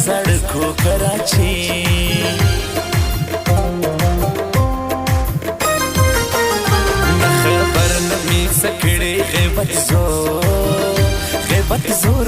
सड़कों कराची खबर नमी सकड़े गैबत जोर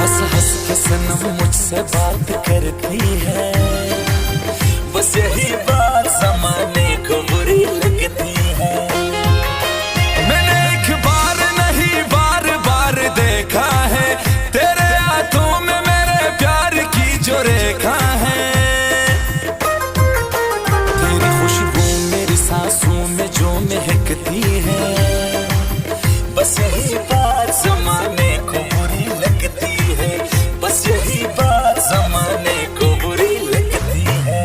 हंस के सनम मुझसे बात करती है बस यही बात ज़माने को बुरी लगती है मैंने एक बार नहीं बार बार देखा है तेरे हाथों में मेरे प्यार की जो रेखा है तेरी खुशबू मेरी सांसों में जो महकती है बस यही बात ज़माने को बुरी लगती है बस यही बात ज़माने को बुरी लगती है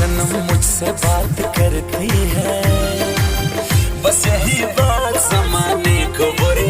सनम मुझसे बात करती है बस यही बात ज़माने को बुरी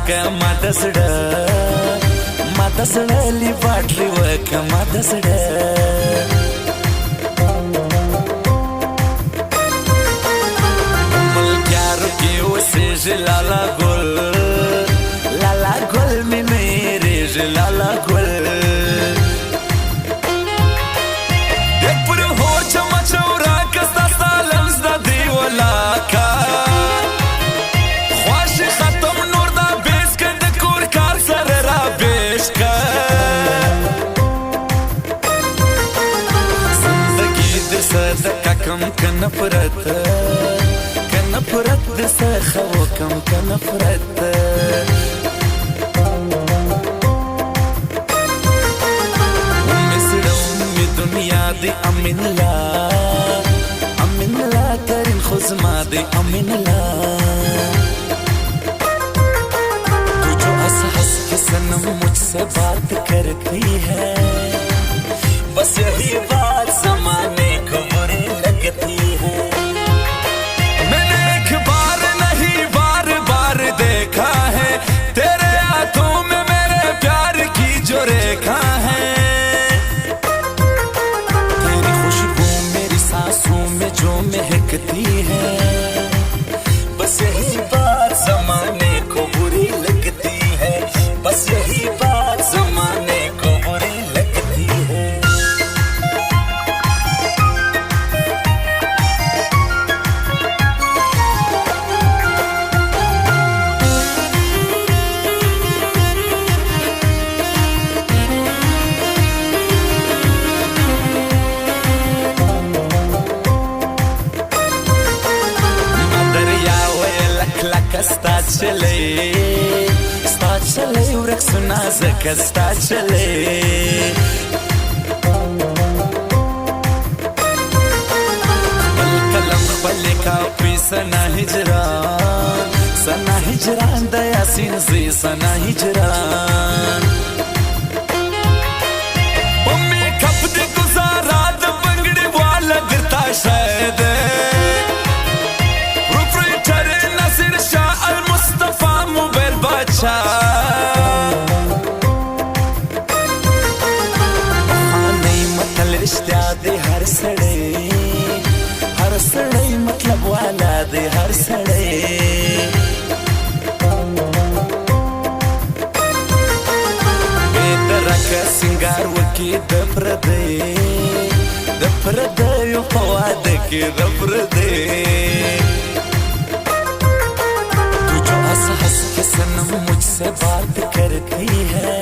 का मदसड मदसडली बाटली वक मदसड मुल्क्यारो की उसे लाला गुल में मेरे लाला गुल कम कनफरत सखो कम कनफरत मिसड़ों दुनिया दे अमिनला तरिन खुजमा दे अमिनला तू जो हंस के सनम मुझसे बात करती है बस यही बात ज़माने को बुरी लगती है। मैंने एक बार नहीं बार देखा है तेरे हाथों में मेरे प्यार की जो रेखा है। तेरी खुशबू मेरी सांसों में जो महकती है बस यही बात ज़माने को बुरी लगती है। बस यही बात ज़माने को बुरी लगती है। sta chale urek suna zaka sta chale bal kalam khale ka fi sana hijran da yasin zi sana hijran ummi kap de guzara da bangde wala girta shayad हर सड़े मतलब वाला दे हर सड़े बेदरा का सिंगार वकी दफरदे यो फवाद के दफरदे तू जो हंस के सनम मुझसे बात करती है